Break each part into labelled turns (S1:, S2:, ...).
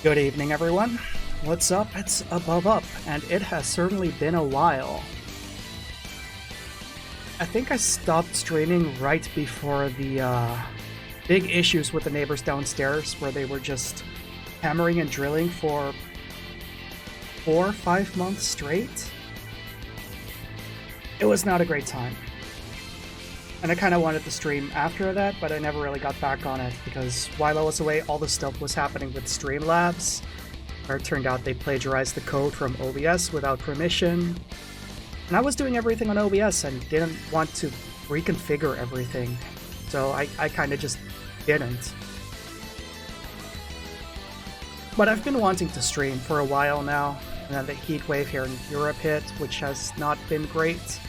S1: Good evening, everyone. What's up? It's AboveUp, and it has certainly been a while. I think I stopped streaming right before the big issues with the neighbors downstairs, where they were just hammering and drilling for 4 or 5 months straight. It was not a great time. And I kind of wanted to stream after that, but I never really got back on it because while I was away, all the stuff was happening with Streamlabs, where it turned out they plagiarized the code from OBS without permission. And I was doing everything on OBS and didn't want to reconfigure everything, so I kind of just didn't. But I've been wanting to stream for a while now, and then the heat wave here in Europe hit, which has not been great.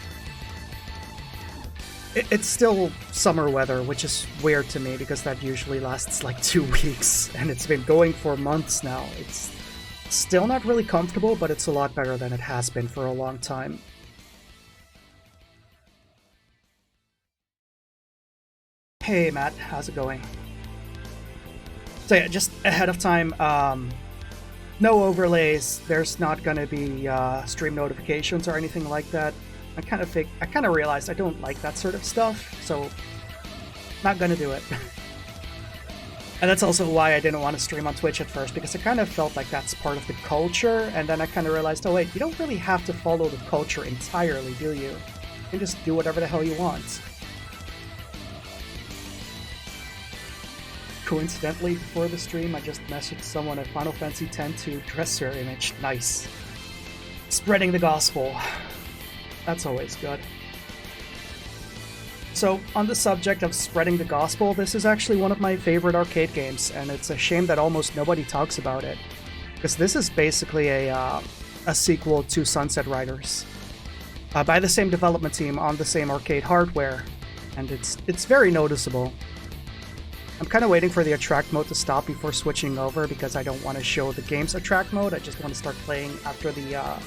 S1: It's still summer weather, which is weird to me because that usually lasts like 2 weeks, and it's been going for months now. It's still not really comfortable, but it's a lot better than it has been for a long time. Hey Matt, how's it going? So yeah, just ahead of time, no overlays, there's not gonna be stream notifications or anything like that. I kind of realized I don't like that sort of stuff, so not gonna do it. And that's also why I didn't want to stream on Twitch at first, because I kind of felt like that's part of the culture, and then I kind of realized, oh wait, you don't really have to follow the culture entirely, do you? You can just do whatever the hell you want. Coincidentally, before the stream, I just messaged someone at Final Fantasy X-2 dress your image. Nice. Spreading the gospel. That's always good. So, on the subject of spreading the gospel, this is actually one of my favorite arcade games, and it's a shame that almost nobody talks about it. Because this is basically a sequel to Sunset Riders. By the same development team on the same arcade hardware, and it's very noticeable. I'm kind of waiting for the attract mode to stop before switching over, because I don't want to show the game's attract mode, I just want to start playing after the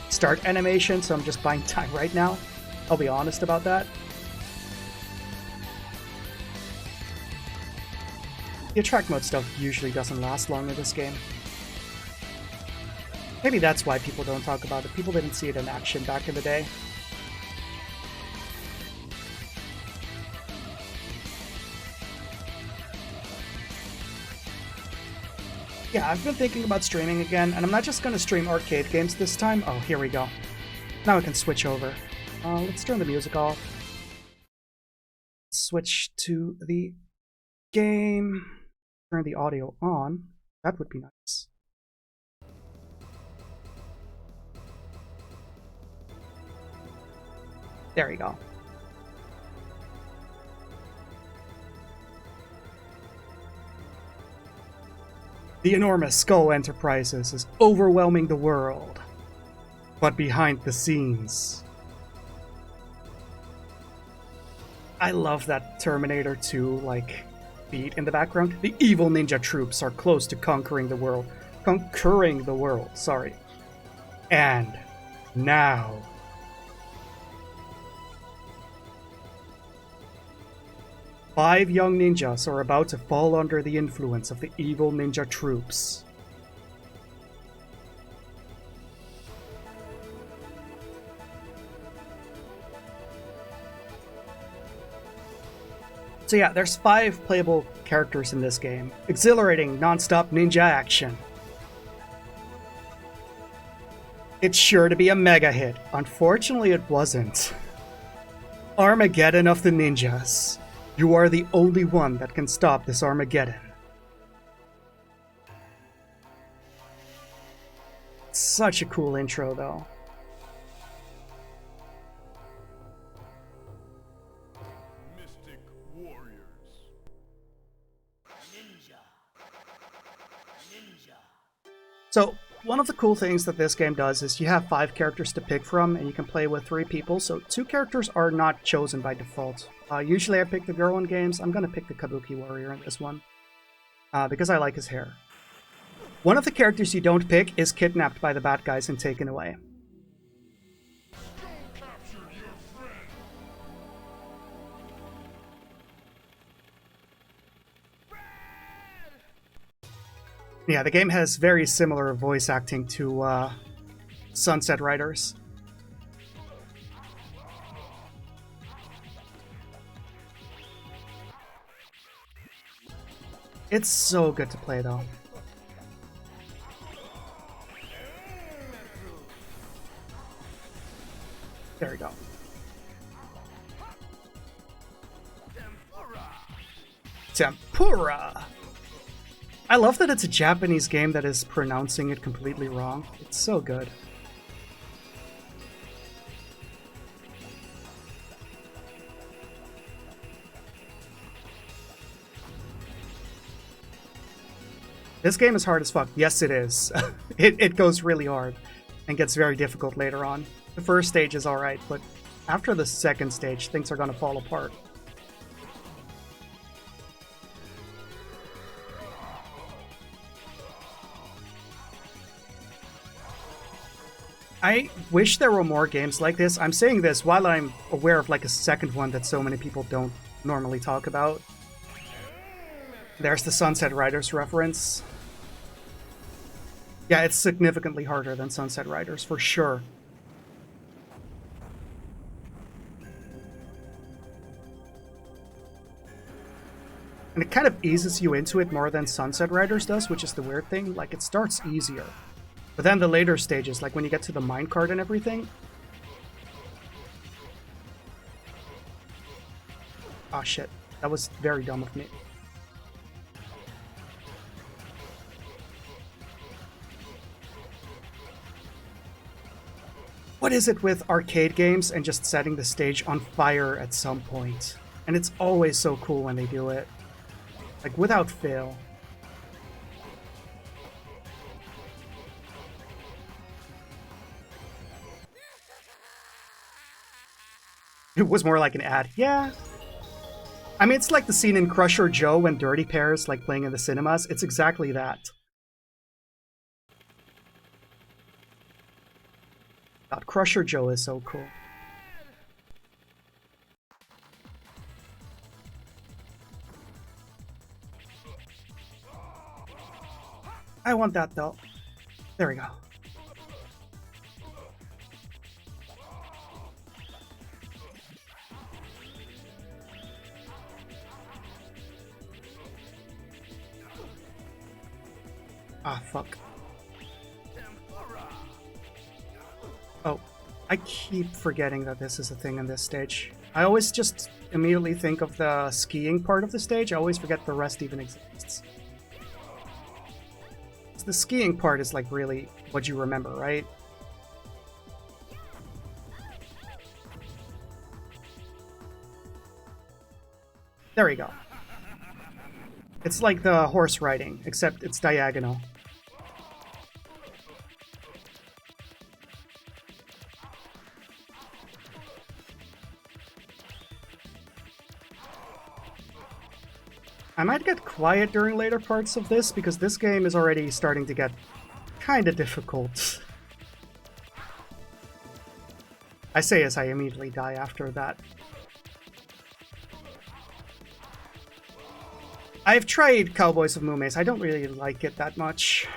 S1: start animation, so I'm just buying time right now. I'll be honest about that. The attract mode stuff usually doesn't last long in this game. Maybe that's why people don't talk about it. People didn't see it in action back in the day. Yeah, I've been thinking about streaming again, and I'm not just going to stream arcade games this time. Oh, here we go. Now I can switch over. Let's turn the music off. Switch to the game. Turn the audio on. That would be nice. There you go. The enormous Skull Enterprises is overwhelming the world. But behind the scenes... I love that Terminator 2, like, beat in the background. The evil ninja troops are close to conquering the world. Sorry. And now... 5 young ninjas are about to fall under the influence of the evil ninja troops. So yeah, there's 5 playable characters in this game. Exhilarating, non-stop ninja action. It's sure to be a mega hit. Unfortunately, it wasn't. Armageddon of the Ninjas. You are the only one that can stop this Armageddon. Such a cool intro, though.
S2: Mystic warriors.
S1: So, one of the cool things that this game does is you have 5 characters to pick from, and you can play with 3 people, so 2 characters are not chosen by default. Usually I pick the girl in games. I'm gonna pick the Kabuki warrior in this one, because I like his hair. One of the characters you don't pick is kidnapped by the bad guys and taken away. Yeah, the game has very similar voice acting to Sunset Riders. It's so good to play, though. There we go. Tempura! I love that it's a Japanese game that is pronouncing it completely wrong. It's so good. This game is hard as fuck. Yes, it is. It goes really hard and gets very difficult later on. The first stage is alright, but after the second stage, things are gonna fall apart. I wish there were more games like this. I'm saying this while I'm aware of like a second one that so many people don't normally talk about. There's the Sunset Riders reference. Yeah, it's significantly harder than Sunset Riders, for sure. And it kind of eases you into it more than Sunset Riders does, which is the weird thing. Like, it starts easier. But then the later stages, like when you get to the minecart and everything... Ah, shit. That was very dumb of me. What is it with arcade games and just setting the stage on fire at some point? And it's always so cool when they do it. Like, without fail. It was more like an ad. Yeah. I mean, it's like the scene in Crusher Joe when Dirty Pair's like playing in the cinemas. It's exactly that. God, Crusher Joe is so cool. I want that though. There we go. Ah, fuck. Oh, I keep forgetting that this is a thing in this stage. I always just immediately think of the skiing part of the stage. I always forget the rest even exists. The skiing part is like really what you remember, right? There we go. It's like the horse riding, except it's diagonal. I might get quiet during later parts of this, because this game is already starting to get kinda difficult. I say as I immediately die after that. I've tried Cowboys of Moomace. I don't really like it that much.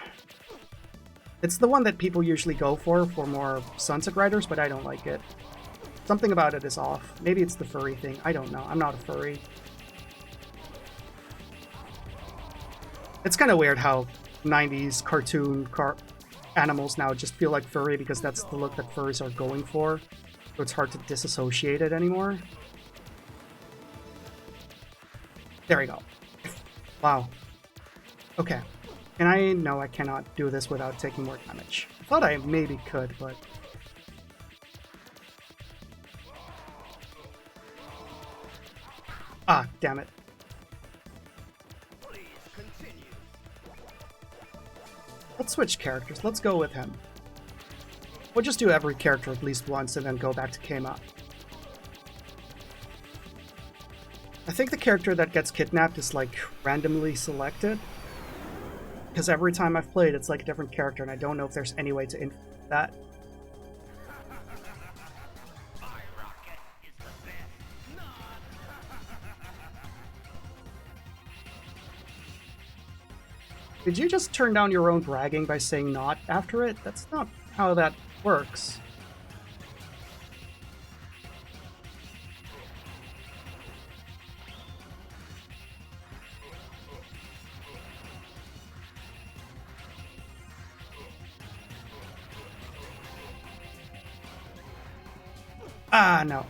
S1: It's the one that people usually go for more Sunset Riders, but I don't like it. Something about it is off. Maybe it's the furry thing. I don't know. I'm not a furry. It's kind of weird how 90s cartoon animals now just feel like furry because that's the look that furries are going for. So it's hard to disassociate it anymore. There we go. Wow. Okay. And I know I cannot do this without taking more damage. I thought I maybe could, but... Ah, damn it. Let's switch characters. Let's go with him. We'll just do every character at least once and then go back to Kema. I think the character that gets kidnapped is like randomly selected. Because every time I've played, it's like a different character and I don't know if there's any way to influence that. Did you just turn down your own bragging by saying not after it? That's not how that works. Ah, no.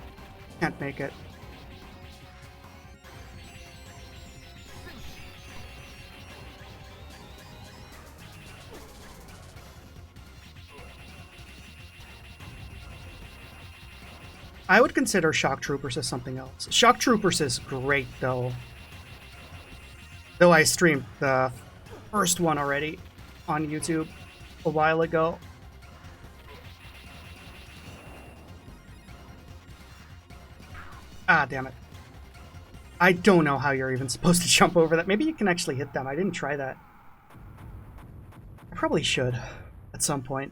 S1: Can't make it. I would consider Shock Troopers as something else. Shock Troopers is great, though. Though I streamed the first one already on YouTube a while ago. Ah, damn it. I don't know how you're even supposed to jump over that. Maybe you can actually hit them. I didn't try that. I probably should at some point.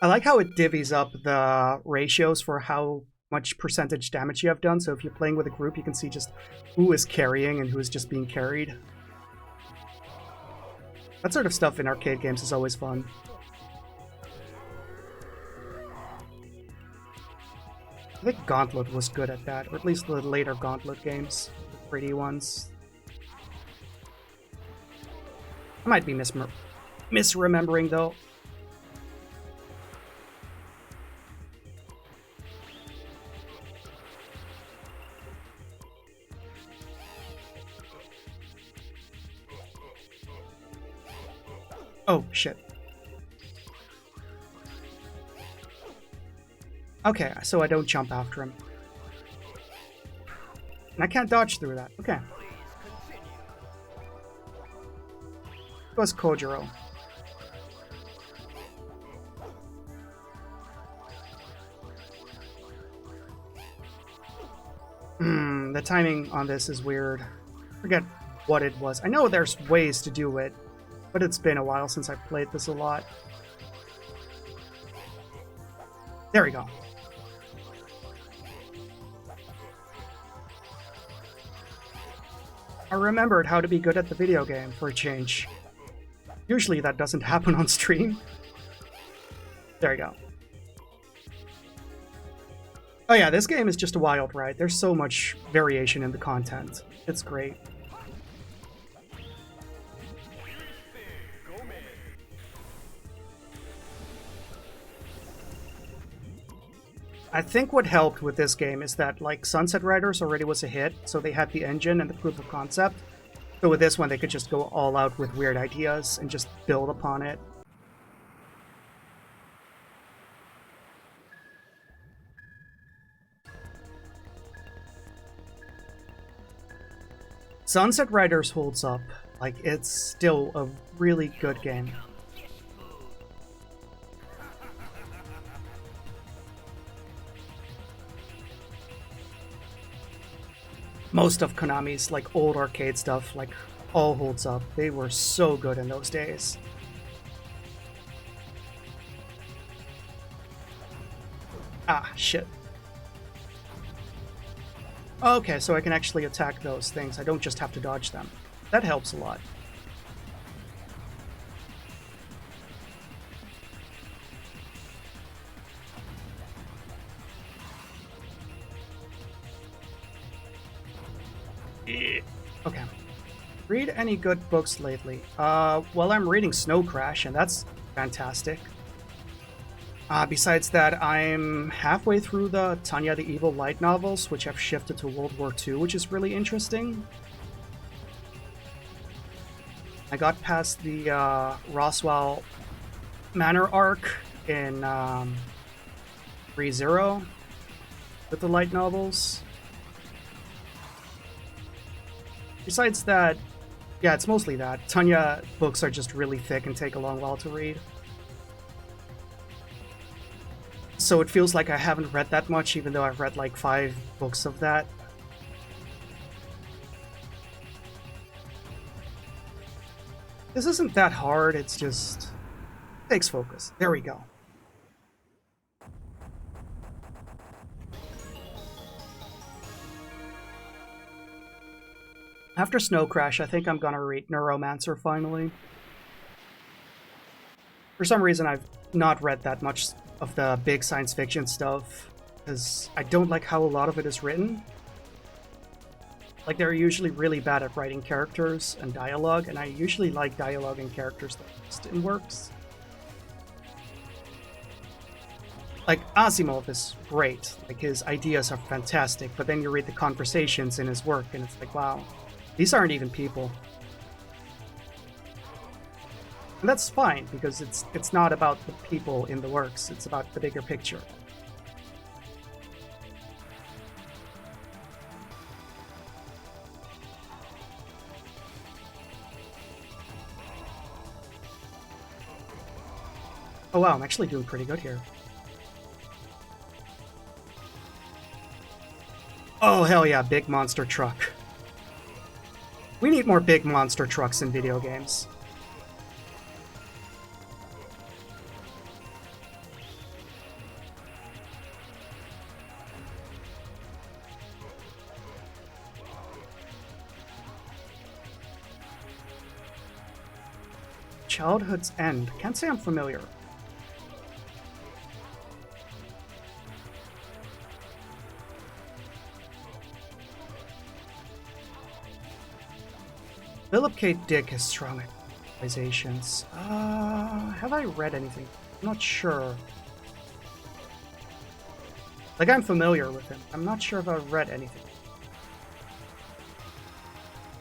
S1: I like how it divvies up the ratios for how much percentage damage you have done. So if you're playing with a group, you can see just who is carrying and who is just being carried. That sort of stuff in arcade games is always fun. I think Gauntlet was good at that, or at least the later Gauntlet games, the 3D ones. I might be misremembering, though. Oh, shit. Okay, so I don't jump after him. And I can't dodge through that. Okay. It was Kojiro. The timing on this is weird. Forget what it was. I know there's ways to do it, but it's been a while since I've played this a lot. There we go. I remembered how to be good at the video game for a change. Usually that doesn't happen on stream. There we go. Oh yeah, this game is just a wild ride. There's so much variation in the content. It's great. I think what helped with this game is that, like, Sunset Riders already was a hit, so they had the engine and the proof of concept. So with this one, they could just go all out with weird ideas and just build upon it. Sunset Riders holds up. Like, it's still a really good game. Most of Konami's, like, old arcade stuff, like, all holds up. They were so good in those days. Ah, shit. Okay, so I can actually attack those things. I don't just have to dodge them. That helps a lot. Okay. Read any good books lately? Well, I'm reading Snow Crash, and that's fantastic. Besides that, I'm halfway through the Tanya the Evil light novels, which have shifted to World War II, which is really interesting. I got past the Roswell Manor arc in ReZero with the light novels. Besides that, yeah, it's mostly that. Tanya books are just really thick and take a long while to read. So it feels like I haven't read that much, even though I've read like 5 books of that. This isn't that hard, it's just... takes focus. There we go. After Snow Crash, I think I'm gonna read Neuromancer finally. For some reason, I've not read that much of the big science fiction stuff, because I don't like how a lot of it is written. Like, they're usually really bad at writing characters and dialogue, and I usually like dialogue and characters that just in works. Like, Asimov is great, like, his ideas are fantastic, but then you read the conversations in his work, and it's like, wow, these aren't even people. And that's fine, because it's not about the people in the works, it's about the bigger picture. Oh wow, I'm actually doing pretty good here. Oh hell yeah, big monster truck. We need more big monster trucks in video games. Childhood's End. Can't say I'm familiar. Philip K. Dick has strong realizations. Have I read anything? I'm not sure. Like, I'm familiar with him. I'm not sure if I've read anything.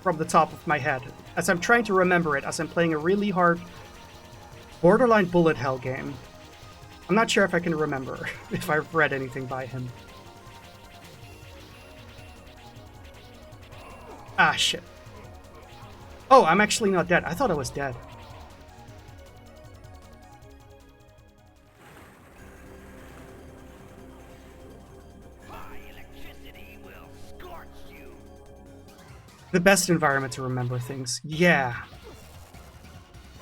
S1: From the top of my head. As I'm trying to remember it, as I'm playing a really hard borderline bullet hell game. I'm not sure if I can remember if I've read anything by him. Ah, shit. Oh, I'm actually not dead. I thought I was dead. The best environment to remember things. Yeah.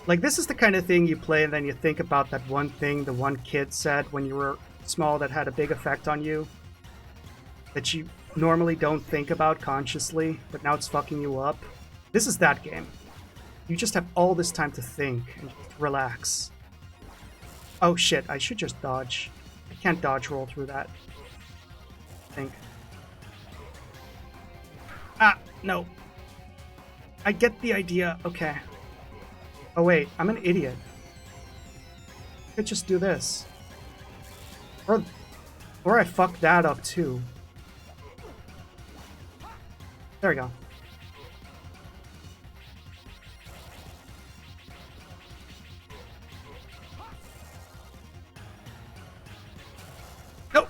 S1: Like, this is the kind of thing you play and then you think about that one thing the one kid said when you were small that had a big effect on you. That you normally don't think about consciously, but now it's fucking you up. This is that game. You just have all this time to think and relax. Oh shit, I should just dodge. I can't dodge roll through that. I think. Ah, no. I get the idea. Okay. Oh wait, I'm an idiot. I could just do this. Or I fucked that up too. There we go. Nope.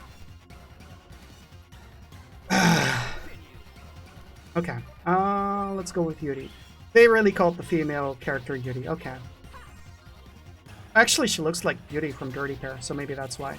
S1: Okay. Let's go with Yuri. They really called the female character Yuri. Okay. Actually, she looks like Yuri from Dirty Pair, so maybe that's why.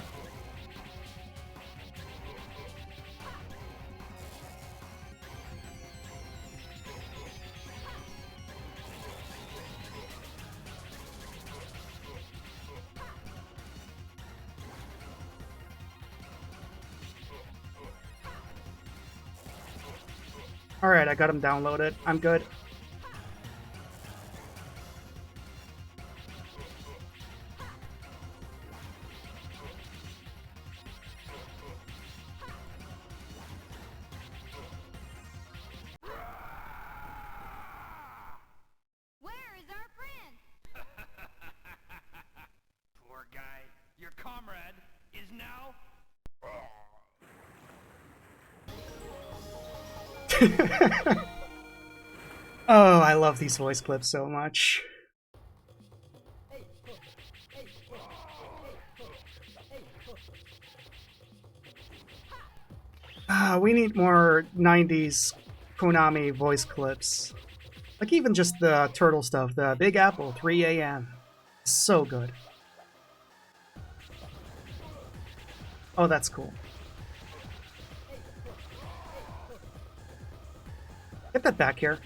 S1: Alright, I got him downloaded. I'm good.
S3: Where is our friend?
S2: Poor guy. Your comrade is now...
S1: Oh, I love these voice clips so much. We need more 90s Konami voice clips. Like even just the turtle stuff, the Big Apple, 3 a.m. So good. Oh, that's cool. Get that back here.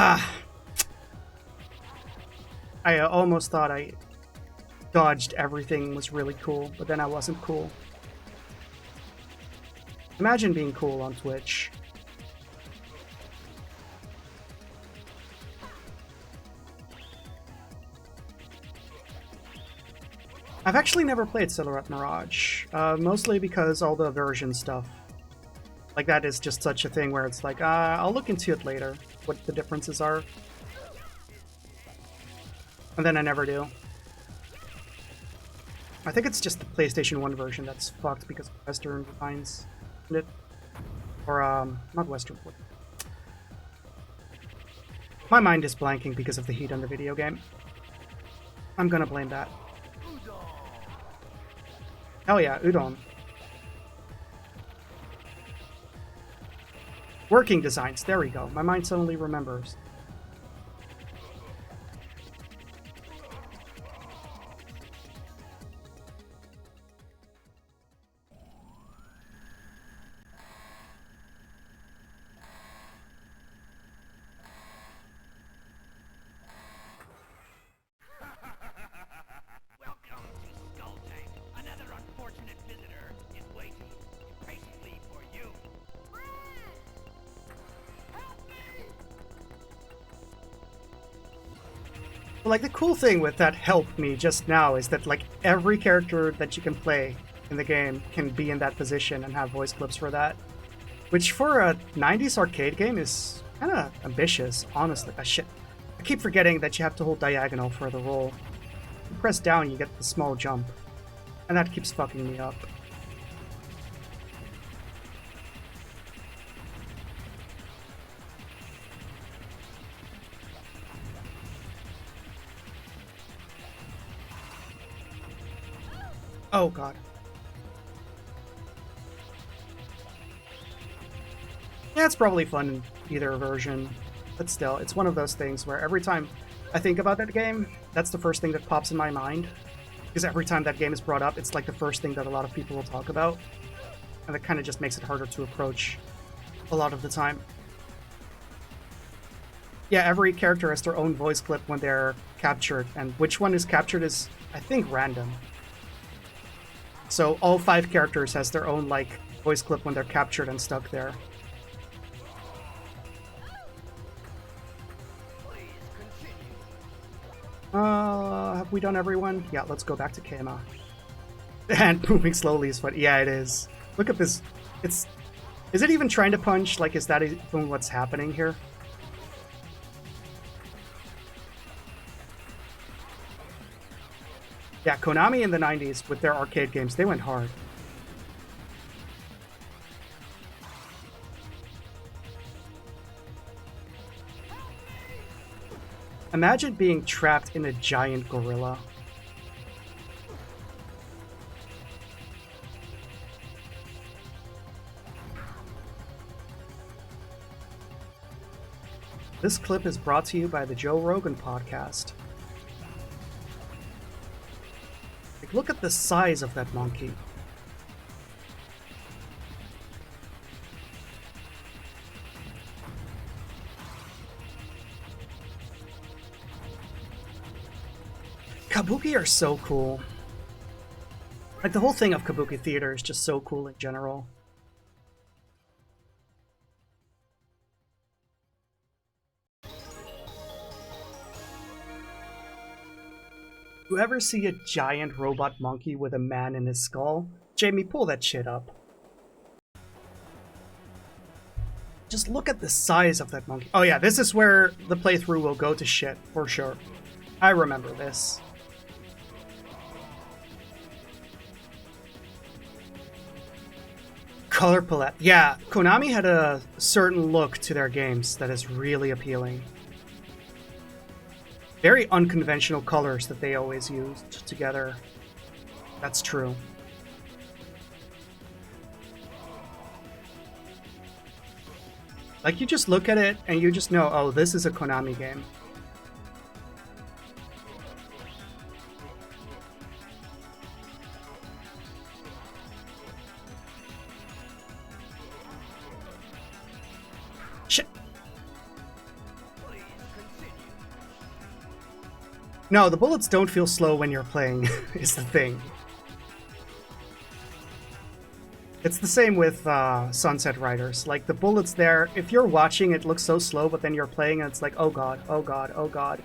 S1: Ah! I almost thought I dodged everything was really cool, but then I wasn't cool. Imagine being cool on Twitch. I've actually never played Silhouette Mirage, mostly because all the version stuff. Like, that is just such a thing where it's like, I'll look into it later, what the differences are. And then I never do. I think it's just the PlayStation 1 version that's fucked because of Western designs. Isn't it? Or, not Western. My mind is blanking because of the heat on the video game. I'm gonna blame that. Hell yeah, udon. Working designs, there we go. My mind suddenly remembers.
S2: Welcome to Skull Tank. Another unfortunate visitor is waiting impatiently for you.
S3: Help me!
S1: But, like, the cool thing with that help me just now is that, like, every character that you can play in the game can be in that position and have voice clips for that. Which for a 90s arcade game is kind of ambitious, honestly. Shit. I keep forgetting that you have to hold diagonal for the roll. You press down, you get the small jump. And that keeps fucking me up. Oh god. Yeah, it's probably fun in either version, but still, it's one of those things where every time I think about that game, that's the first thing that pops in my mind. Because every time that game is brought up, it's like the first thing that a lot of people will talk about. And that kind of just makes it harder to approach a lot of the time. Yeah, every character has their own voice clip when they're captured, and which one is captured is, I think, random. So all 5 characters has their own, like, voice clip when they're captured and stuck there. Have we done everyone? Yeah, let's go back to Kema. And moving slowly is what... Yeah, it is. Look at this. It's... Is it even trying to punch? Like, is that even what's happening here? Yeah, Konami in the 90s, with their arcade games, they went hard. Imagine being trapped in a giant gorilla. This clip is brought to you by the Joe Rogan podcast. Like, look at the size of that monkey. Kabuki are so cool. Like, the whole thing of Kabuki theater is just so cool in general. You ever see a giant robot monkey with a man in his skull? Jamie, pull that shit up. Just look at the size of that monkey. Oh yeah, this is where the playthrough will go to shit, for sure. I remember this. Color palette. Yeah, Konami had a certain look to their games that is really appealing. Very unconventional colors that they always used together. That's true. Like, you just look at it and you just know, oh, this is a Konami game. Shit. No, the bullets don't feel slow when you're playing, is the thing. It's the same with Sunset Riders. Like, the bullets there, if you're watching, it looks so slow, but then you're playing and it's like, oh god, oh god, oh god.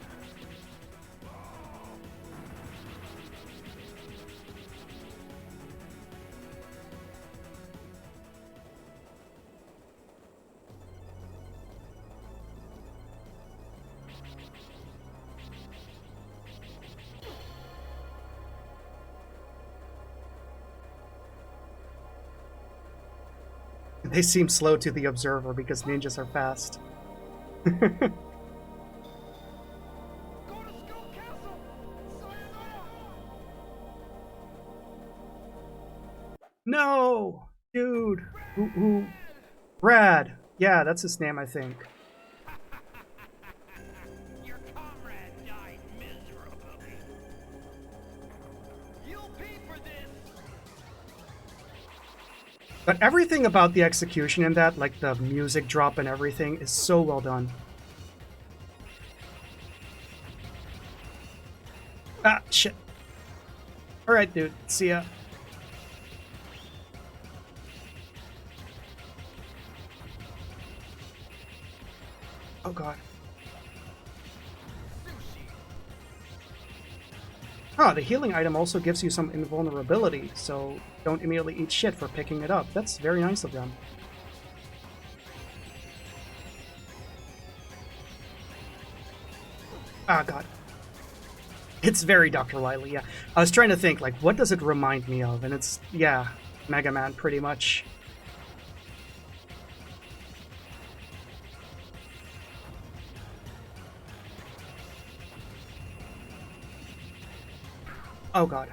S1: They seem slow to the observer because ninjas are fast.
S2: Go to Skull Castle! Sayonara!
S1: No! Dude! Who? Brad! Yeah, that's his name, I think.
S2: Your comrade died miserably. You'll pay for this!
S1: But everything about the execution in that, like the music drop and everything, is so well done. Ah, shit. Alright, dude. See ya. Oh god. Oh, the healing item also gives you some invulnerability, so don't immediately eat shit for picking it up. That's very nice of them. Ah, god. It's very Dr. Wily, yeah. I was trying to think, like, what does it remind me of? And it's, yeah, Mega Man, pretty much. Oh god.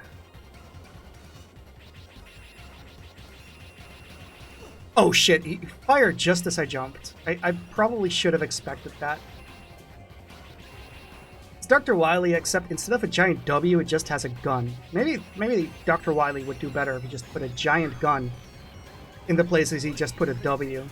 S1: Oh shit, he fired just as I jumped. I probably should have expected that. It's Dr. Wily, except instead of a giant W, it just has a gun. Maybe Dr. Wily would do better if he just put a giant gun in the places he just put a W.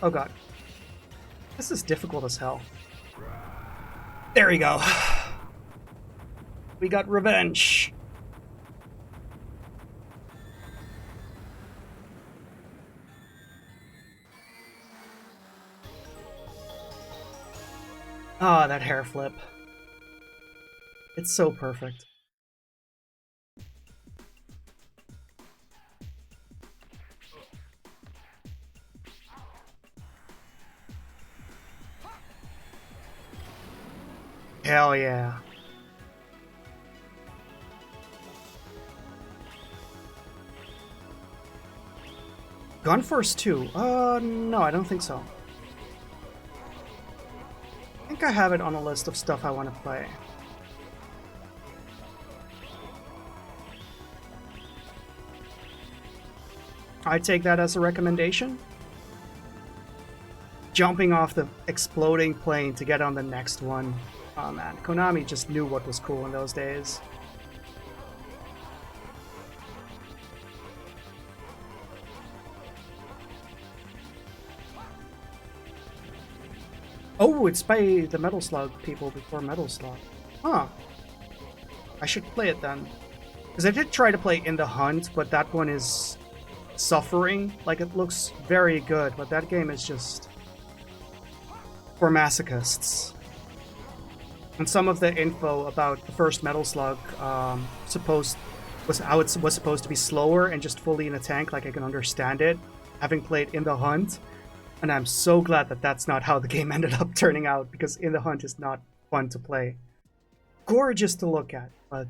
S1: Oh god. This is difficult as hell. There we go. We got revenge. Ah, that hair flip. It's so perfect. Hell yeah. Gun Force 2? No, I don't think so. I think I have it on a list of stuff I want to play. I take that as a recommendation. Jumping off the exploding plane to get on the next one. Oh man, Konami just knew what was cool in those days. Oh, it's by the Metal Slug people before Metal Slug. Huh. I should play it then. Because I did try to play In the Hunt, but that one is suffering. Like, it looks very good, but that game is just for masochists. And some of the info about the first Metal Slug was how it was supposed to be slower and just fully in a tank, like I can understand it, having played In the Hunt. And I'm so glad that that's not how the game ended up turning out, because In the Hunt is not fun to play. Gorgeous to look at, but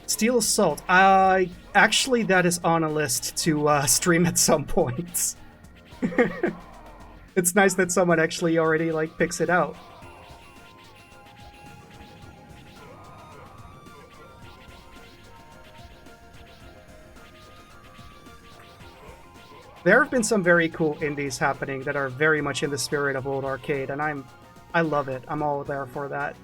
S1: Steel Assault. Actually, that is on a list to stream at some point. It's nice that someone actually already like picks it out. There have been some very cool indies happening that are very much in the spirit of old arcade, and I love it. I'm all there for that.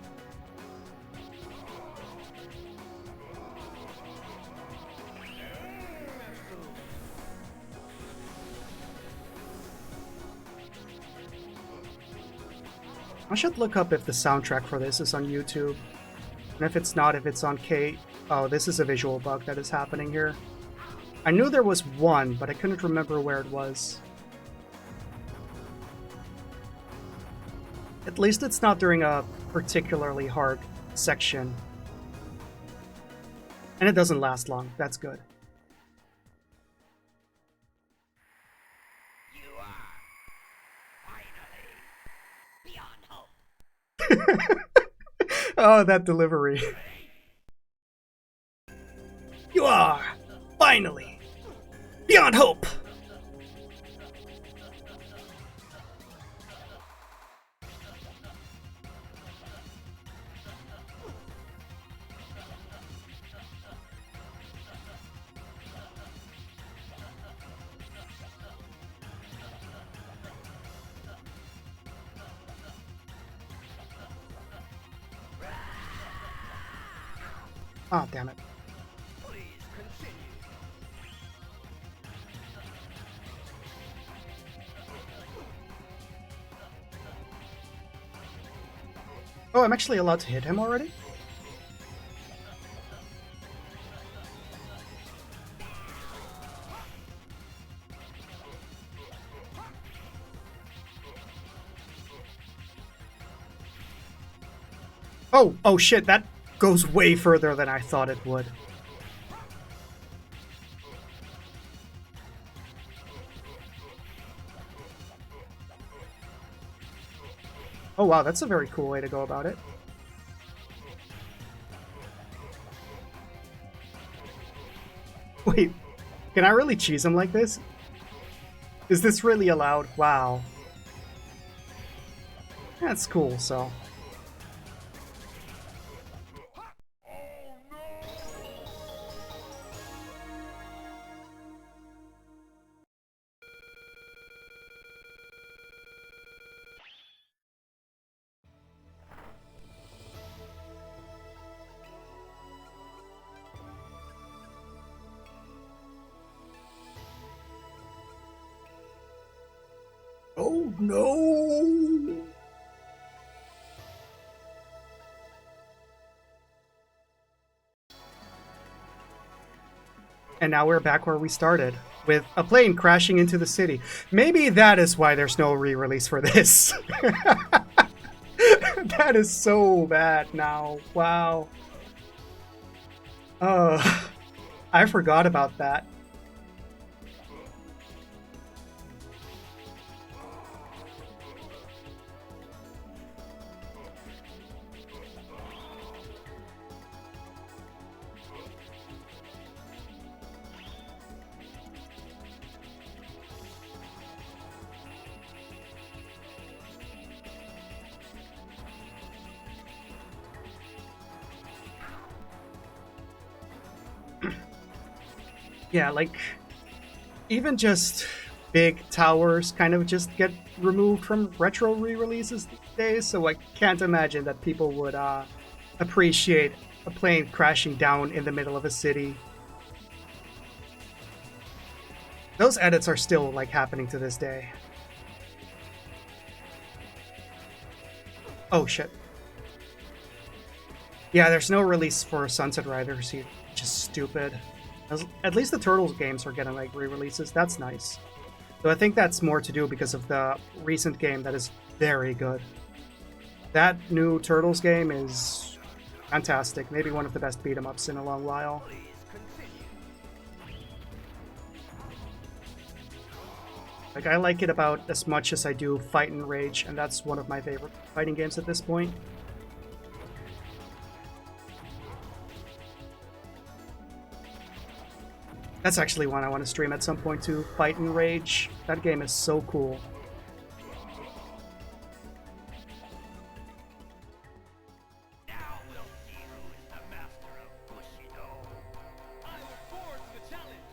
S1: I should look up if the soundtrack for this is on YouTube. And if it's not, if it's on K... Oh, this is a visual bug that is happening here. I knew there was one, but I couldn't remember where it was. At least it's not during a particularly hard section. And it doesn't last long. That's good.
S2: You are finally beyond hope.
S1: Oh, that delivery. You are finally beyond hope. Ah, oh, damn it.
S2: Please continue.
S1: Oh, I'm actually allowed to hit him already? Oh shit, that goes way further than I thought it would. Oh wow, that's a very cool way to go about it. Wait, can I really cheese him like this? Is this really allowed? Wow. That's cool, so... Oh no! And now we're back where we started, with a plane crashing into the city. Maybe that is why there's no re-release for this. That is so bad now. Wow. I forgot about that. Yeah, like, even just big towers kind of just get removed from retro re-releases these days, so I can't imagine that people would appreciate a plane crashing down in the middle of a city. Those edits are still, like, happening to this day. Oh, shit. Yeah, there's no release for Sunset Riders here, which is stupid. At least the Turtles games are getting like re-releases. That's nice. So I think that's more to do because of the recent game that is very good. That new Turtles game is fantastic. Maybe one of the best beat-em-ups in a long while.
S2: Please continue.
S1: Like, I like it about as much as I do Fight and Rage, and that's one of my favorite fighting games at this point. That's actually one I want to stream at some point too. Fight and Rage. That game is so cool.
S2: Now we'll see who is the master of Bushido. I look forward to the challenge.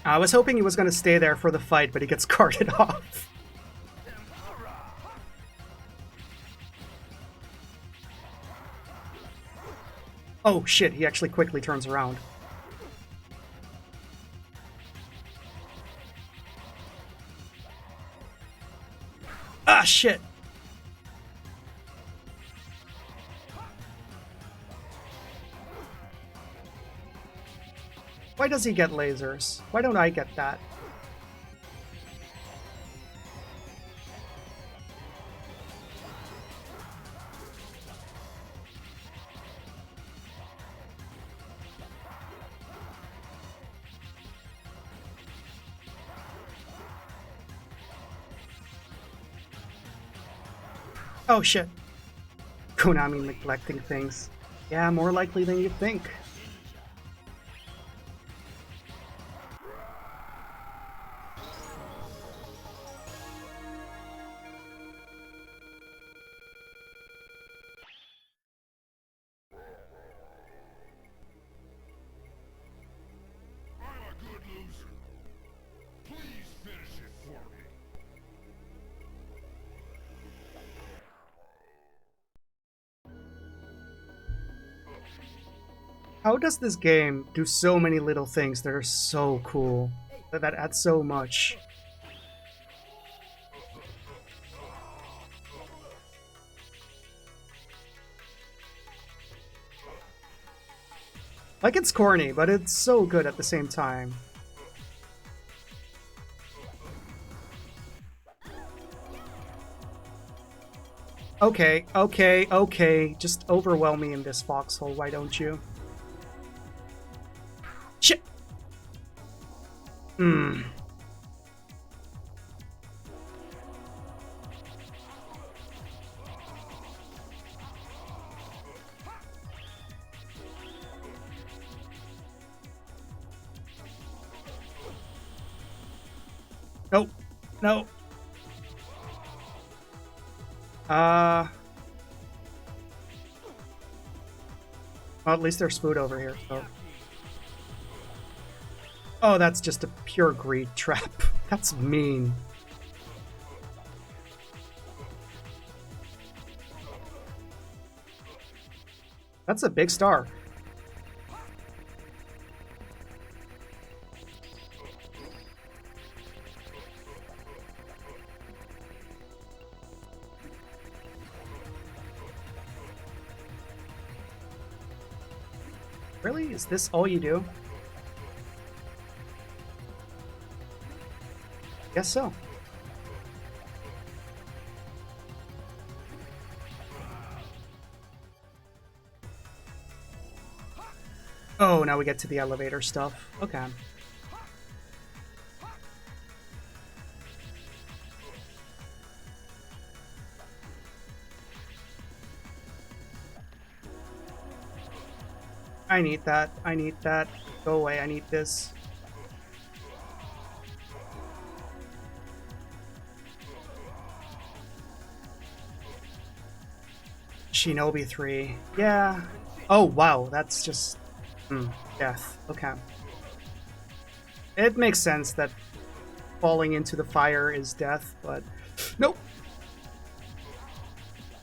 S1: I was hoping he was going to stay there for the fight, but he gets carted off. Oh shit, he actually quickly turns around. Ah, shit. Why does he get lasers? Why don't I get that? Oh shit. Konami neglecting things. Yeah, more likely than you think.
S4: I'm a good loser. Please finish it for me.
S1: How does this game do so many little things that are so cool? That add so much? Like, it's corny, but it's so good at the same time. Okay, okay, okay. Just overwhelm me in this foxhole, why don't you? Shit! Hmm. Nope. No. Well, at least there's food over here, so. Oh, that's just a pure greed trap. That's mean. That's a big star. Really? Is this all you do? Guess so. Oh, now we get to the elevator stuff. Okay. I need that. I need that. Go away. I need this. Shinobi 3. Yeah. Oh, wow. That's just... death. Okay. It makes sense that falling into the fire is death, but... Nope.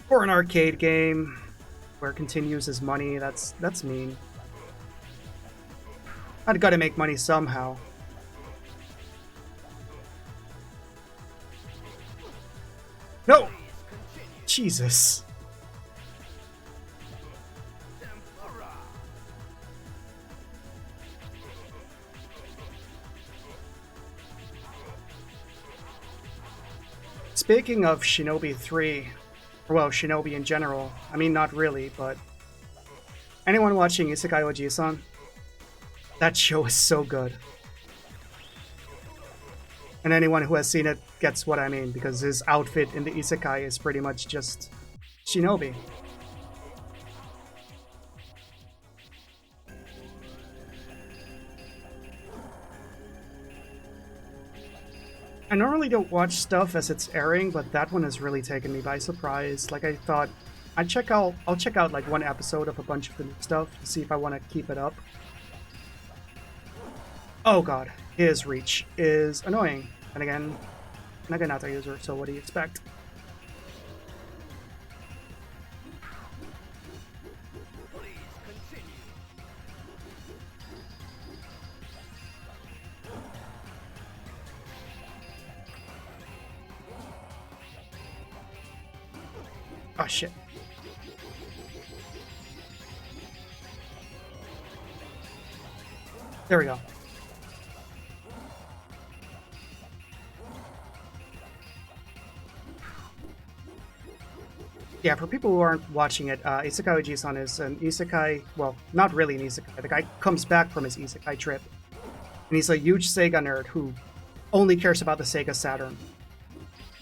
S1: For an arcade game where it continues his money, that's mean. I've got to make money somehow. No! Jesus. Speaking of Shinobi 3, or well, Shinobi in general, I mean, not really, but anyone watching Isekai Oji-san? That show is so good. And anyone who has seen it gets what I mean, because his outfit in the Isekai is pretty much just Shinobi. I normally don't watch stuff as it's airing, but that one has really taken me by surprise. Like, I thought I'll check out like one episode of a bunch of the new stuff to see if I want to keep it up. Oh god, his reach is annoying. And again, Naginata user, so what do you expect?
S2: Please continue.
S1: Oh shit. There we go. Yeah, for people who aren't watching it, Isekai Oji-san is an isekai, well, not really an isekai. The guy comes back from his isekai trip, and he's a huge Sega nerd who only cares about the Sega Saturn.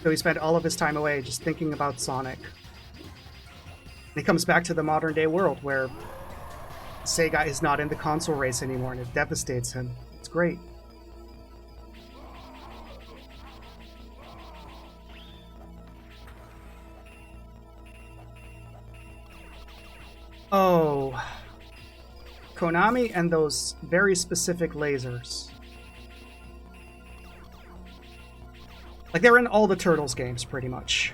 S1: So he spent all of his time away just thinking about Sonic. And he comes back to the modern day world where Sega is not in the console race anymore, and it devastates him. It's great. Oh, Konami and those very specific lasers. Like, they're in all the Turtles games, pretty much.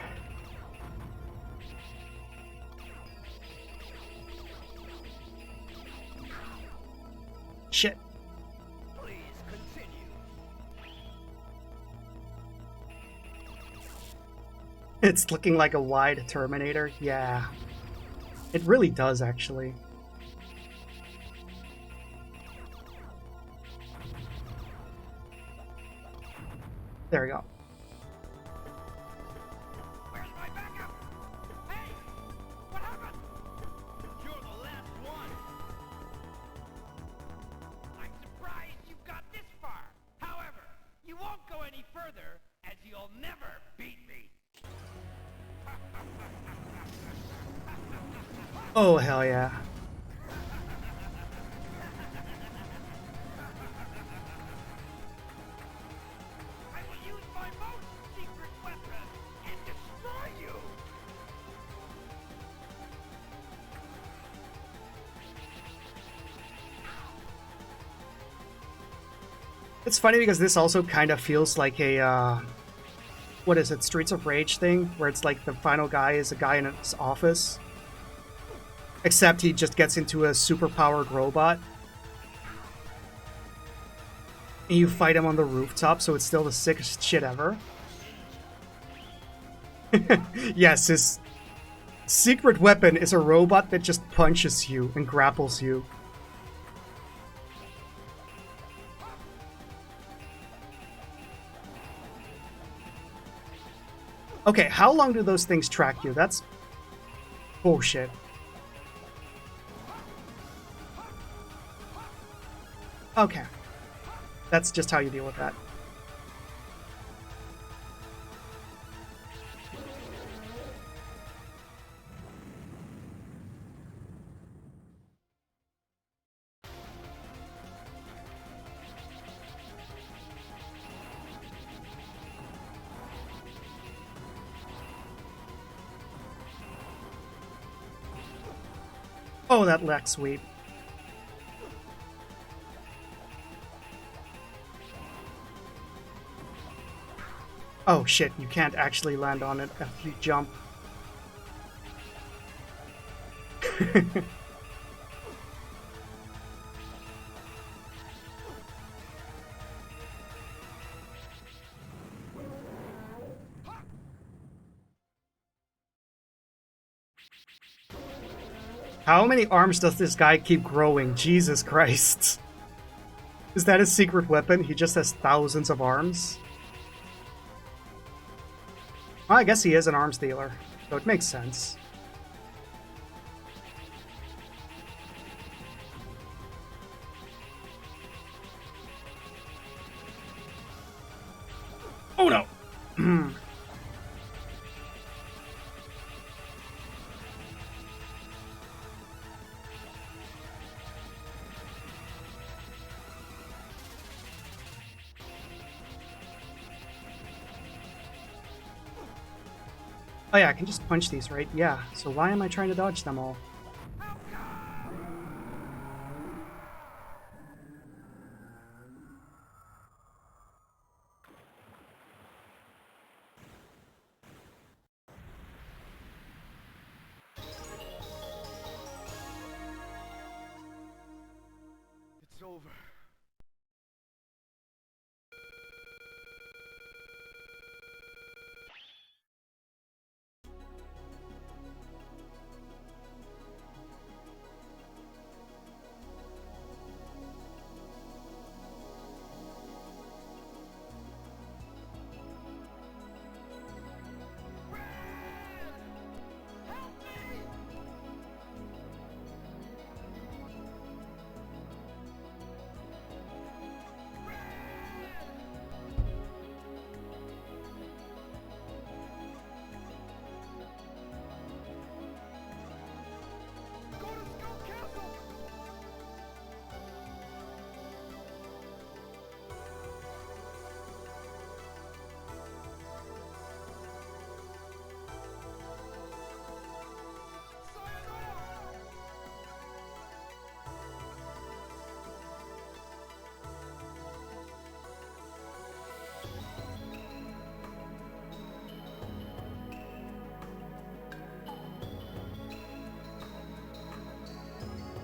S1: Shit.
S2: Please continue.
S1: It's looking like a wide Terminator. Yeah. It really does, actually. There we go.
S2: Where's my backup? Hey! What happened? You're the last one. I'm surprised you got this far. However, you won't go any further, as you'll never beat me.
S1: Oh, hell yeah.
S2: I will use my most secret weapon and destroy you.
S1: It's funny because this also kind of feels like a, what is it, Streets of Rage thing, where it's like the final guy is a guy in his office. Except he just gets into a super-powered robot. And you fight him on the rooftop, so it's still the sickest shit ever. Yes, his secret weapon is a robot that just punches you and grapples you. Okay, how long do those things track you? That's bullshit. Okay. That's just how you deal with that. Oh, that Lex sweep. Oh shit, you can't actually land on it after you jump. How many arms does this guy keep growing? Jesus Christ. Is that his secret weapon? He just has thousands of arms? Well, I guess he is an arms dealer, so it makes sense. Oh no! Oh yeah, I can just punch these, right? Yeah, so why am I trying to dodge them all?
S2: over.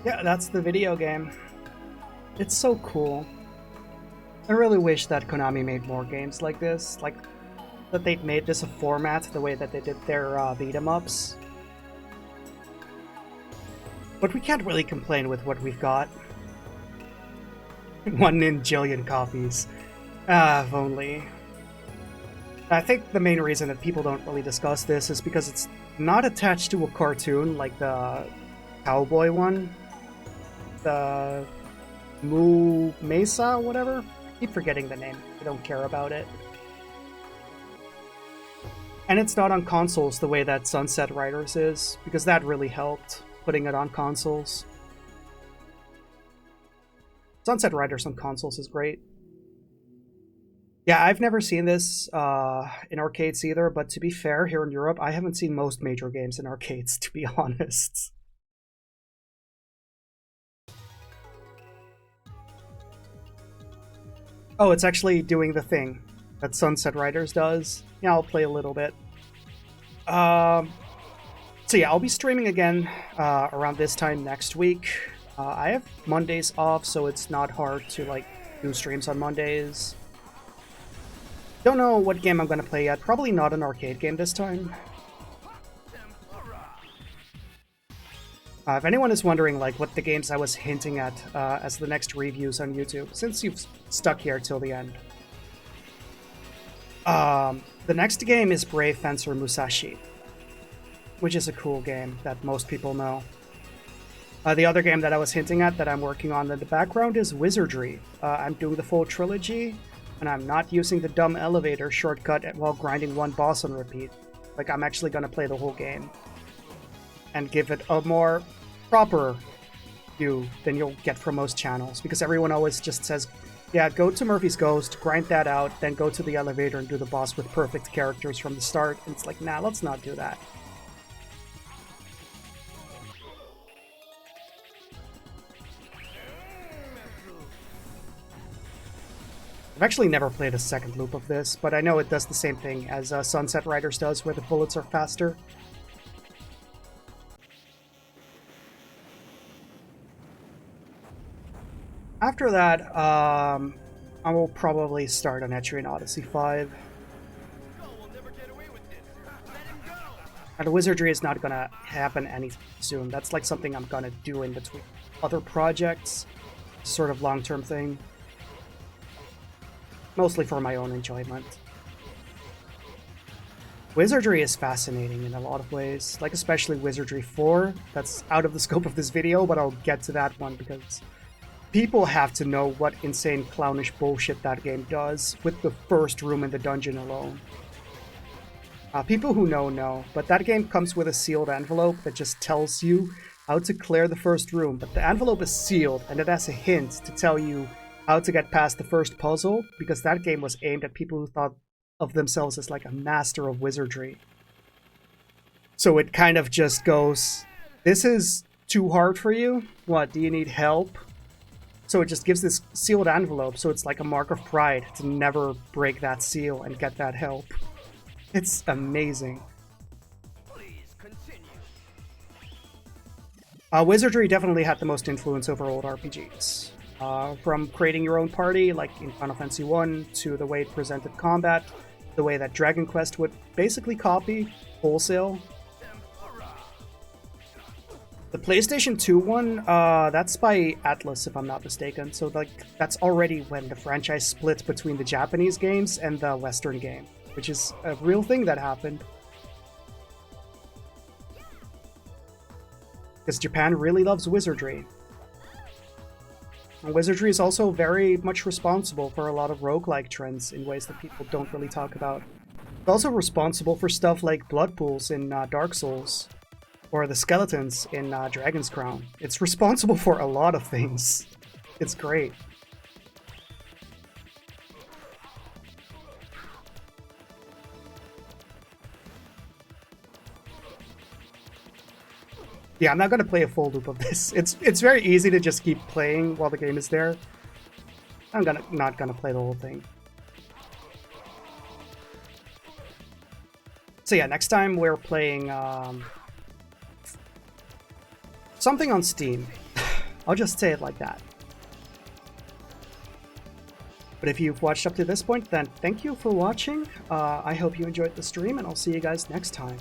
S1: Yeah, that's the video game. It's so cool. I really wish that Konami made more games like this, like that they'd made this a format the way that they did their beat-em-ups. But we can't really complain with what we've got. 1 in jillion copies. If only. I think the main reason that people don't really discuss this is because it's not attached to a cartoon like the cowboy one. The Moo Mesa, whatever. I keep forgetting the name. I don't care about it. And it's not on consoles the way that Sunset Riders is, because that really helped putting it on consoles. Sunset Riders on consoles is great. Yeah, I've never seen this in arcades either, but to be fair, here in Europe, I haven't seen most major games in arcades, to be honest. Oh, it's actually doing the thing that Sunset Riders does. Yeah, I'll play a little bit. So yeah, I'll be streaming again around this time next week. I have Mondays off, so it's not hard to like do streams on Mondays. Don't know what game I'm gonna play yet. Probably not an arcade game this time. If anyone is wondering like what the games I was hinting at as the next reviews on YouTube, since you've stuck here till the end. The next game is Brave Fencer Musashi, which is a cool game that most people know. The other game that I was hinting at that I'm working on in the background is Wizardry. I'm doing the full trilogy, and I'm not using the dumb elevator shortcut while grinding one boss on repeat. Like, I'm actually gonna play the whole game and give it a more proper view than you'll get from most channels, because everyone always just says, yeah, go to Murphy's Ghost, grind that out, then go to the elevator and do the boss with perfect characters from the start. And it's like, nah, let's not do that. I've actually never played a second loop of this, but I know it does the same thing as Sunset Riders does, where the bullets are faster. After that, I will probably start on Etrian Odyssey 5. And Wizardry is not gonna happen any soon. That's like something I'm gonna do in between other projects. Sort of long-term thing. Mostly for my own enjoyment. Wizardry is fascinating in a lot of ways, like especially Wizardry 4. That's out of the scope of this video, but I'll get to that one because people have to know what insane clownish bullshit that game does with the first room in the dungeon alone. People who know, but that game comes with a sealed envelope that just tells you how to clear the first room, but the envelope is sealed and it has a hint to tell you how to get past the first puzzle, because that game was aimed at people who thought of themselves as like a master of wizardry. So it kind of just goes, this is too hard for you? What, do you need help? So it just gives this sealed envelope, so it's like a mark of pride to never break that seal and get that help. It's amazing.
S2: Please continue.
S1: Wizardry definitely had the most influence over old RPGs. From creating your own party, like in Final Fantasy 1, to the way it presented combat, the way that Dragon Quest would basically copy wholesale. The PlayStation 2 one, that's by Atlas, if I'm not mistaken. So like that's already when the franchise split between the Japanese games and the Western game, which is a real thing that happened. Because Japan really loves wizardry. And wizardry is also very much responsible for a lot of roguelike trends in ways that people don't really talk about. It's also responsible for stuff like blood pools in Dark Souls, or the skeletons in Dragon's Crown. It's responsible for a lot of things. It's great. Yeah, I'm not gonna play a full loop of this. It's very easy to just keep playing while the game is there. I'm not gonna play the whole thing. So yeah, next time we're playing something on Steam. I'll just say it like that. But if you've watched up to this point, then thank you for watching. I hope you enjoyed the stream, and I'll see you guys next time.